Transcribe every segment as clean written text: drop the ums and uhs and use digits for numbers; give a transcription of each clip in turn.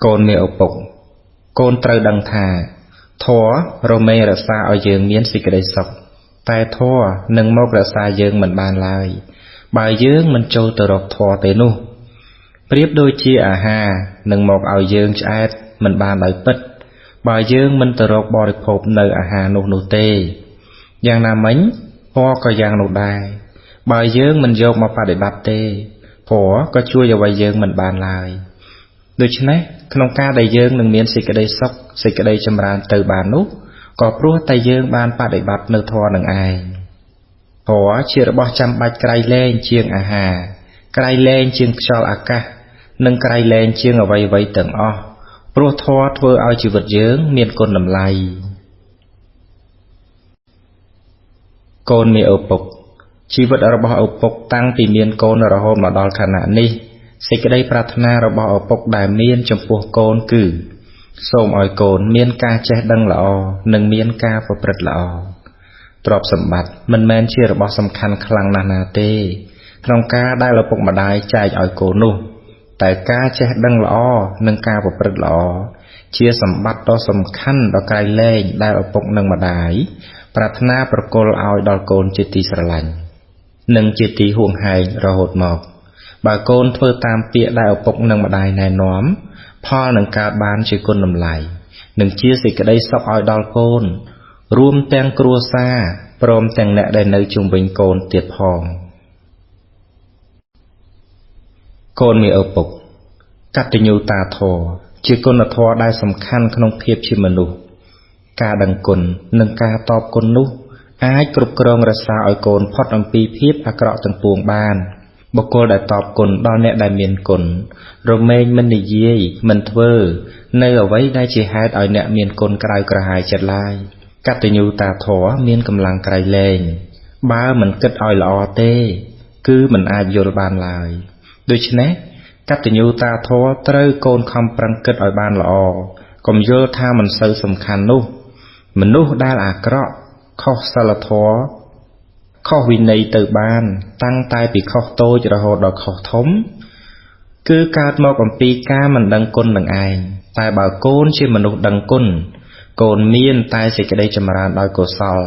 កូនមានឪពុកកូនត្រូវដឹងថាធម៌រមែងរក្សាឲ្យយើងមានសេចក្តីសុខតែធម៌នឹងមករក្សាយើងមិនបានឡើយបើយើងមិនចូលទៅរកធម៌ទេនោះប្រៀបដូចជាអាហារនឹងមកឲ្យយើងឆ្អែតមិនបានដោយពិតបើយើងមិនទៅរកបរិភោគនៅអាហារនោះទេយ៉ាងណាមិញធម៌ក៏យ៉ាងនោះដែរបើយើងមិនយកមកបដិបត្តិទេធម៌ក៏ជួយអ្វីយើងមិនបានឡើយដូច្នេះក្នុងការដែលយើងនឹងមានសេចក្តីសុខសេចក្តីចម្រើនទៅបាននោះក៏ព្រោះតែយើងបានបដិបត្តិនៅធម៌នឹងឯងធម៌ជារបស់ចាំបាច់ក្រៃលែងជាងអាហារក្រៃលែងជាងខ្យល់អាកាសនិងក្រៃលែងជាងអ្វីៗទាំងអស់ព្រោះធម៌ធ្វើឲ្យជីវិតយើងមានគុណតម្លៃកូនមានឪពុកជីវិតរបស់ឪពុកតាំងពីមានកូនរហូតមកដល់ខណៈនេះសេចក្តីប្រាថ្នារបស់ឪពុកដែលមានចំពោះកូនគឺសូមឲ្យកូនមានការចេះដឹងល្អនិងមានការប្រព្រឹត្តល្អទ្រព្យសម្បត្តិមិនមែនជារបស់សំខាន់ខ្លាំងណាស់ណាទេក្នុងការដែលឪពុកម្ដាយចែកឲ្យកូននោះតែការចេះដឹងល្អនិងការប្រព្រឹត្តល្អជាសម្បត្តិដ៏សំខាន់ដ៏ក្រៃលែងដែលឪពុកនិងម្ដាយប្រាថ្នាប្រគល់ឲ្យដល់កូនជាទីស្រឡាញ់និងជាទីហួងហែងរហូតមកបើកូនធ្វើតាមពាក្យដែលឪពុកនិងម្ដាយណែនាំផលនឹងកើតបានជាគុណតម្លៃនិងជាសេចក្តីសុខឲ្យដល់កូនរួមទាំងគ្រួសារព្រមទាំងអ្នកដែលនៅជុំវិញកូនទៀតផងកូនមានឪពុកកតញ្ញូតាធម៌ជាគុណធម៌ដែលសំខាន់ក្នុងភាពជាមនុស្សការដឹងគុណនិងការតបគុណនោះអាចគ្រប់គ្រងរក្សាឲ្យកូនផុតអំពីភាពអាក្រក់ទាំងពួងបានបុគ្គលដែលតបគុណដល់អ្នកដែលមានគុណរមែងមិននិយាយមិនធ្វើនៅអ្វីដែលជាហេតុឲ្យអ្នកមានគុណក្រៅក្រហាយចិត្តឡើយកតញ្ញូតាធម៌មានកម្លាំងក្រៃលែងបើមិនគិតឲ្យល្អទេគឺមិនអាចយល់បានឡើយដូច្នេះកតញ្ញូតាធម៌ត្រូវកូនខំប្រឹងគិតឲ្យបានល្អកុំយល់ថាមិនសូវសំខាន់នោះមនុស្សដែលអាក្រក់ខុសសិលធម៌ខុសវិន័យទៅបានតាំងតែពីខុសតូចរហូតដល់ខុសធំគឺកើតមកអំពីការមិនដឹងគុណនឹងឯងតែបើកូនជាមនុស្សដឹងគុណកូនមានតែសេចក្តីចម្រើនដោយកុសល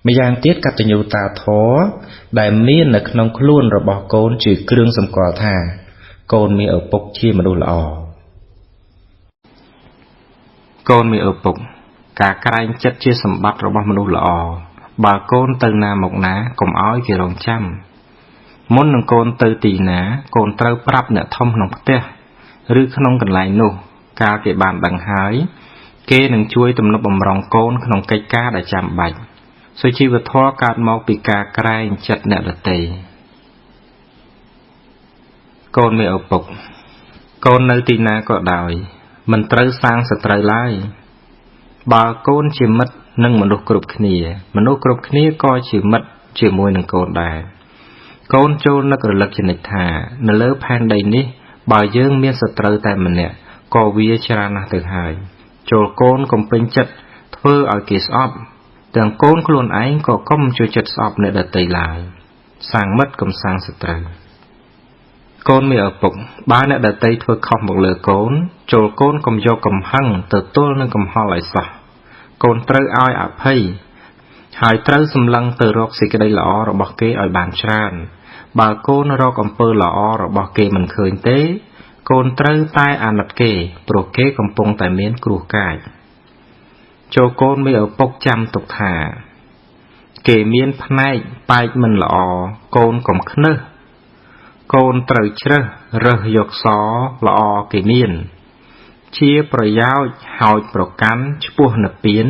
ម្យ៉ាងទៀតកតញ្ញូតាធម៌ដែលមាននៅក្នុងខ្លួនរបស់កូនជាគ្រឿងសម្គាល់ថាកូនមានឪពុកជាមនុស្សល្អកូនមានឪពុកការក្រែងចិត្តជាសម្បត្តិរបស់មនុស្សល្អបើកូនទៅណាមកណាកុំឲ្យគេរងចាំមុននឹងកូនទៅទីណាកូនត្រូវប្រាប់អ្នកធំក្នុងផ្ទះឬក្នុងកន្លែងនោះកាលគេបានដឹងហើយគេនឹងជួយទំនុកបម្រុងកូនក្នុងកិច្ចការដែលចាំបាច់សុជីវធម៌កើតមកពីការក្រែងចិត្តអ្នកដទៃកូនមានឪពុកកូននៅទីណាក៏ដោយមិនត្រូវសាងសត្រូវឡើយបើកូនជាមិត្តនឹងមនុស្សគ្រប់គ្នាមនុស្សគ្រប់គ្នាក៏ជាមិត្តជាមួយនឹងកូនដែរកូនចូលនឹករលឹកជានិច្ចថានៅលើផែនដីនេះបើយើងមានសត្រូវតែម្នាក់ក៏វាច្រើនណាស់ទៅហើយចូលកូនកុំពេញចិត្តធ្វើឲ្យគេស្អប់ទាំងកូនខ្លួនឯងក៏កុំចូលចិត្តស្អប់អ្នកដទៃឡើយសាងមិត្តកុំសាងសត្រូវកូនមានឪពុកបើអ្នកដទៃធ្វើខុសមកលើកូនចូលកូនកុំយកកំហឹងទៅទល់នឹងកំហល់ឲ្យសោះកូនត្រូវឲ្យអភ័យហើយត្រូវសម្លឹងទៅរកសេចក្តីល្អរបស់គេឲ្យបានច្រើនបើកូនរកអំពើល្អរបស់គេមិនឃើញទេកូនត្រូវតែអាណិតគេព្រោះគេកំពុងតែមានគ្រោះកាចចូលកូនមានឪពុកចាំទុកថាគេមានផ្នែកបែកមិនល្អកូនកុំខ្នើសកូនត្រូវជ្រើសរើសយកសល្អគេមានជាប្រយោជន៍ហោចប្រកាន់ឆ្ពោះនិព្វាន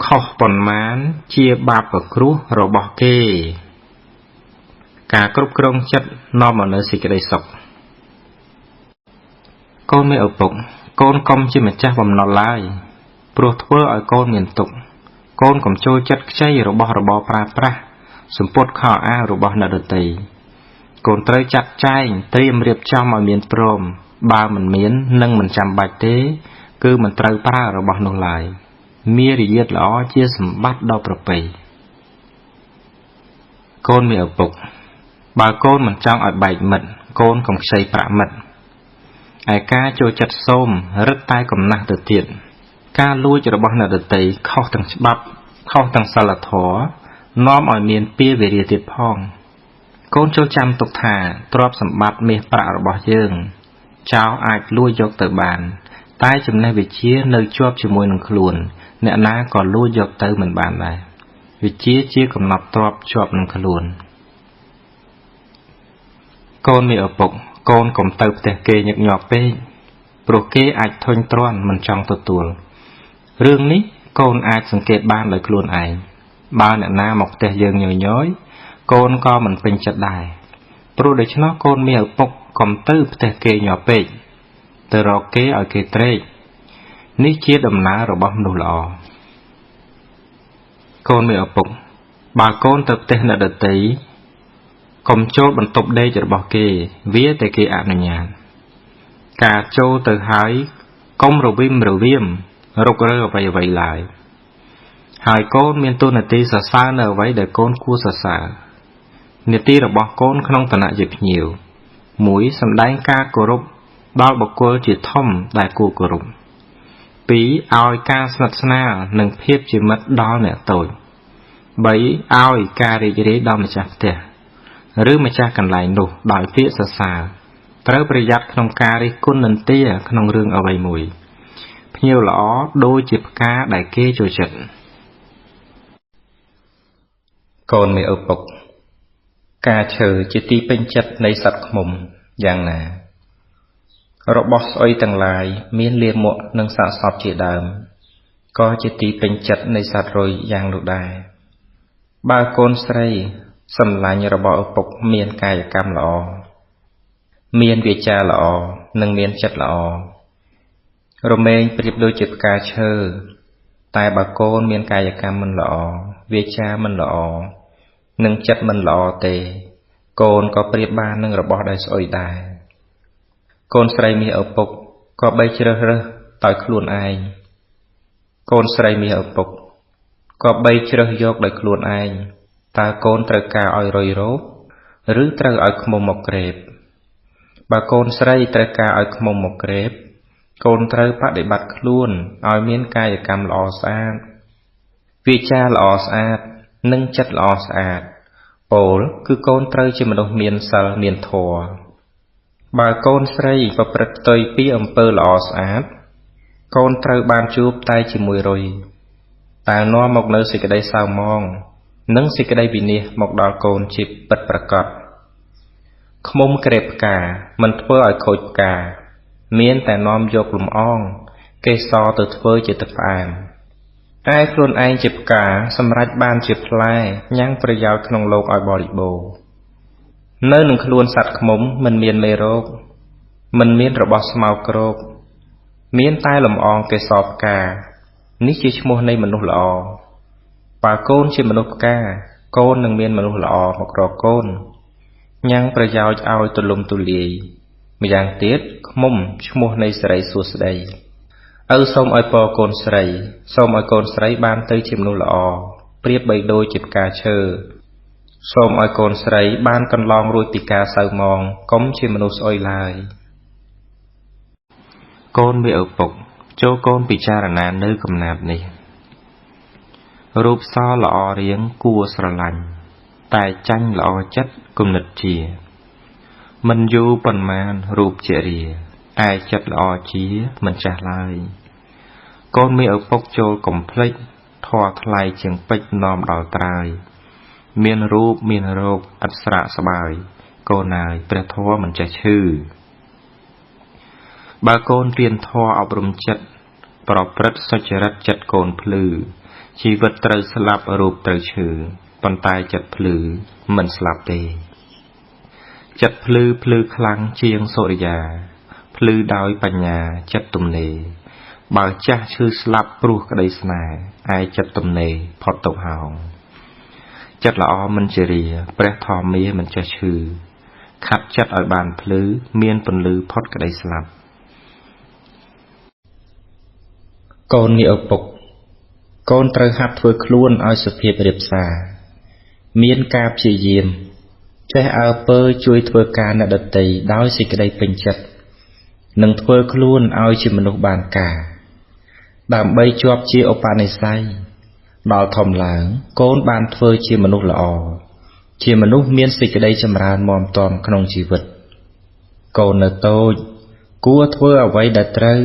ខុសប៉ុន្មានជាបាបគ្រោះរបស់គេការគ្រប់គ្រងចិត្តនាំមកនូវសេចក្តីសុខកូនមានឪពុកកូនកុំជាម្ចាស់បំណុលឡើយព្រោះធ្វើឲ្យកូនមានទុក្ខកូនកុំចូលចិត្តខ្ចីរបស់របរប្រើប្រាស់សម្ពុតខោអាវរបស់អ្នកដទៃកូនត្រូវចាត់ចែងត្រៀមរៀបចំឲ្យមានព្រមបើមិនមាននិងមិនចាំបាច់ទេគឺមិនត្រូវប្រើរបស់នោះឡើយមារយាទល្អជាសម្បត្តិដ៏ប្រពៃកូនមានឪពុកបើកូនមិនចង់ឲ្យបែកមិត្តកូនកុំខ្ចីប្រាក់មិត្ត ឯការចូលចិត្តសូមរឹតតែកំណះទៅទៀតការលួចរបស់អ្នកដទៃខុសទាំងច្បាប់ខុសទាំងសិលធម៌នាំឲ្យមានពាវេរាទៀតផងកូនចូលចាំទុកថាទ្រព្យសម្បត្តិមាសប្រាក់របស់យើងចោរអាចលួចយកទៅបានតែចំណេះវិជ្ជានៅជាប់ជាមួយនឹងខ្លួនអ្នកណាក៏លួចយកទៅមិនបានដែរវិជ្ជាជាកំណត់ទ្រព្យជាប់នឹងខ្លួនកូនមានឪពុកកូនកុំទៅផ្ទះគេញឹកញាប់ពេកព្រោះគេអាចធុញទ្រាន់មិនចង់ទទួលរឿងនេះកូនអាចសង្កេតបានដោយខ្លួនឯងបើអ្នកណាមកផ្ទះយើងញយៗកូនក៏មិនពេញចិត្តដែរព្រោះដូច្នោះកូនមានឪពុកកុំទៅផ្ទះគេញាប់ពេកទៅរកគេឲ្យគេត្រេកនេះជាដំណើររបស់មនុស្សល្អកូនមានឪពុកបើកូនទៅផ្ទះអ្នកដទៃកុំចូលបន្ទប់ដេករបស់គេវាតែគេអនុញ្ញាតការចូលទៅហើយកុំរវិមរវាមរុករើអ្វីៗឡើយហើយកូនមានតួនាទីសរសើរនៅអ្វីដែលកូនគួរសរសើរនាទីរបស់កូនក្នុងឋានៈជាភ្ញៀវ1សម្ដែងការគោរពដល់បុគ្គលជាធំដែលគួរគោរព2ឲ្យការស្និទ្ធស្នាលនិងភាពជាមិត្តដល់អ្នកតូច3ឲ្យការរីករាយដល់ម្ចាស់ផ្ទះឬម្ចាស់កន្លែងនោះដោយពាក្យសរសើរត្រូវប្រយ័ត្នក្នុងការរិះគន់និន្ទាក្នុងរឿងអ្វីមួយភ្ញៀវល្អដូចជាផ្កាដែលគេចូលចិត្តកូនមានឪពុកការឈើជាទីពេញចិត្តនៃសត្វឃ្មុំយ៉ាងណារបស់ស្អុយទាំងឡាយមានលាមកនិងសាកសពជាដើមក៏ជាទីពេញចិត្តនៃសត្វរុយយ៉ាងនោះដែរបើកូនស្រីសម្លាញ់របស់ឪពុកមានកាយកម្មល្អមានវាចាល្អនិងមានចិត្តល្អរមែងប្រៀបដូចជាផ្កាឈើតែបើកូនមានកាយកម្មមិនល្អវាចាមិនល្អនិងចិត្តមិនល្អទេកូនក៏ប្រៀបបាននឹងរបស់ដែលស្អុយដែរកូនស្រីមាសឪពុកក៏បីជ្រើសរើសដោយខ្លួនឯងកូនស្រីមាសឪពុកក៏បីជ្រើសយកដោយខ្លួនឯងតើកូនត្រូវការឲ្យរុយរោបឬត្រូវឲ្យឃ្មុំមកក្រេបបើកូនស្រីត្រូវការឲ្យឃ្មុំមកក្រេបកូនត្រូវបដិបត្តិខ្លួនឲ្យមានកាយកម្មល្អស្អាតវាចាល្អស្អាតនិងចិត្តល្អស្អាតពោលគឺកូនត្រូវជាមនុស្សមានសិលមានធម៌បើកូនស្រីប្រព្រឹត្តផ្ទុយពីអំពើល្អស្អាតកូនត្រូវបានជួបតែជាមួយរុយតែនាំមកនៅសេចក្តីសៅហ្មងនិងសេចក្តីវិនាសមកដល់កូនជាពិតប្រាកដឃ្មុំក្រេបផ្កាមិនធ្វើឲ្យខូចផ្កាមានតែនាំយកលំអងកេសរទៅធ្វើជាទឹកផ្អែមតែខ្លួនឯងជាផ្កាសម្រេចបានជាផ្លែញ៉ាំងប្រយោជន៍ក្នុងលោកឲ្យបរិបូរណ៍នៅនឹងខ្លួនសត្វឃ្មុំមិនមានមេរោគមិនមានរបស់ស្មៅគ្រោកមានតែលំអងកេសរផ្កានេះជាឈ្មោះនៃមនុស្សល្អបើកូនជាមនុស្សផ្កាកូននឹងមានមនុស្សល្អមករកកូនញ៉ាំងប្រយោជន៍ឲ្យទូលំទូលាយម្យ៉ាងទៀតឃ្មុំឈ្មោះនៃសិរីសួស្តីឪសូមឲ្យពរកូនស្រីសូមឲ្យកូនស្រីបានទៅជាមនុស្សល្អប្រៀបបីដូចជាផ្កាឈើសូមឲ្យកូនស្រីបានកន្លងរួចពីការសៅហ្មងកុំជាមនុស្សស្អុយឡើយកូនមានឪពុកចូលកូនពិចារណានៅកំណាព្យនេះរូបសល្អរៀងគួរស្រឡាញ់តែចាញ់ល្អចិត្តគំនិតជាមិនយូរប៉ុន្មានរូបជារាឯចិត្តល្អជាមិនចាស់ឡើយកូនមានឪពុកចូលកុំភ្លេចធម៌ថ្លៃជាងពេជ្រនាំដល់ត្រើយមានរូបមានរោគឥតស្រាកស្បើយកូនអើយព្រះធម៌មិនចេះឈឺបើកូនរៀនធម៌អប់រំចិត្តប្រព្រឹត្តសុចរិតចិត្តកូនភ្លឺជីវិតត្រូវស្លាប់រូបត្រូវឈឺប៉ុន្តែចិត្តភ្លឺមិនស្លាប់ទេចិត្តភ្លឺភ្លឺខ្លាំងជាងសូរិយាភ្លឺដោយបញ្ញាចិត្តទំនេរបើចាស់ឈឺស្លាប់ព្រោះក្តីស្នេហ៍ឯចិត្តទំនេរផុតទុក្ខហោងចិត្តល្អមិនជារាព្រះធម្មមាមិនចេះឈឺខាត់ចិត្តឲ្យបានភ្លឺមានពន្លឺផុតក្តីស្លាប់កូនមានឪពុកកូនត្រូវហាត់ធ្វើខ្លួនឲ្យសុភាពរាបសារមានការព្យាយាមចេះអើពើជួយធ្វើការអ្នកដទៃដោយសេចក្តីពេញចិត្ត នឹងធ្វើខ្លួនឲ្យជាមនុស្សបានការដើម្បីជាប់ជាឧបនិស្ស័យដល់ធំឡើងកូនបានធ្វើជាមនុស្សល្អជាមនុស្សមានសេចក្តីចម្រើនមាំទាំក្នុងជីវិតកូននៅតូចគួរធ្វើអ្វីដែលត្រូវ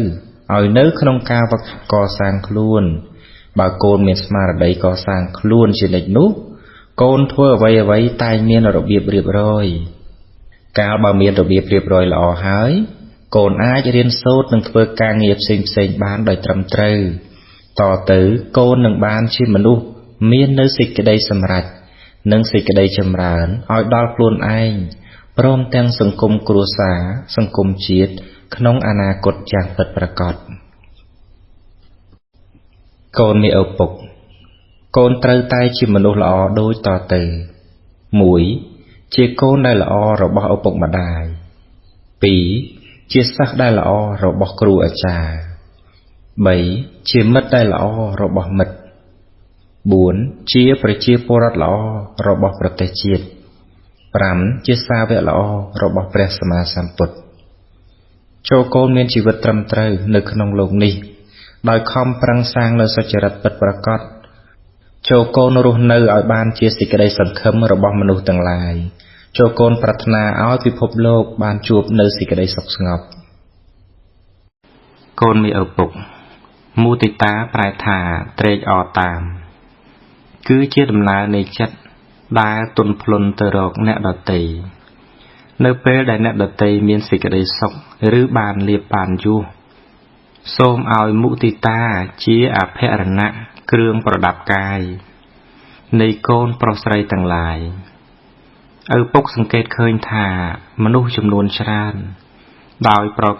ឲ្យនៅក្នុងការវឹកហាត់កសាងខ្លួនបើកូនមានស្មារតីកសាងខ្លួនជានិច្ចនោះកូនធ្វើអ្វីតែងមានរបៀបរៀបរយកាលបើមានរបៀបរៀបរយល្អហើយកូនអាចរៀនសូត្រនិងធ្វើការងារផ្សេងបានដោយត្រឹមត្រូវតទៅកូននឹងបានជាមនុស្សមាននៅសេចក្តីសម្រេចនិងសេចក្តីចម្រើនឲ្យដល់ខ្លួនឯងព្រមទាំងសង្គមគ្រួសារសង្គមជាតិក្នុងអនាគតយ៉ាងពិតប្រាកដកូនមានឪពុកកូនត្រូវតែជាមនុស្សល្អដូចតទៅ 1. ជាកូនដែលល្អរបស់ឪពុកម្ដាយ 2. ជាសិស្សដែលល្អរបស់គ្រូអាចារ្យ 3. ជាមិត្តដែលល្អរបស់មិត្ត 4. ជាប្រជាពលរដ្ឋល្អរបស់ប្រទេសជាតិ 5. ជាសាវកល្អរបស់ព្រះសម្មាសម្ពុទ្ធចូលកូនមានជីវិតត្រឹមត្រូវនៅក្នុងលោកនេះដោយខំប្រឹងសាងនូវសុចរិតពិតប្រាកដចូលកូនរស់នៅឲ្យបានជាសេចក្តីសង្ឃឹមរបស់មនុស្សទាំងឡាយចូលកូនប្រាថ្នាឲ្យពិភពលោកបានជួបនៅសេចក្តីសុខស្ងប់កូនមានឪពុកមោទិតាប្រែថាត្រេកអរតាមគឺជាដំណើរនៃចិត្តដែលទន់ភ្លន់ទៅរកអ្នកដទៃនៅពេលដែលអ្នកដទៃមានសេចក្តីសុខឬបានលៀបបានយសសូមឲ្យមុទិតាជាអភរណៈគ្រឿងប្រដាប់កាយនៃកូនប្រុសស្រីទាំងឡាយឪពុកសង្កេតឃើញថាមនុស្សចំនួនច្រើនដោយប្រក្រ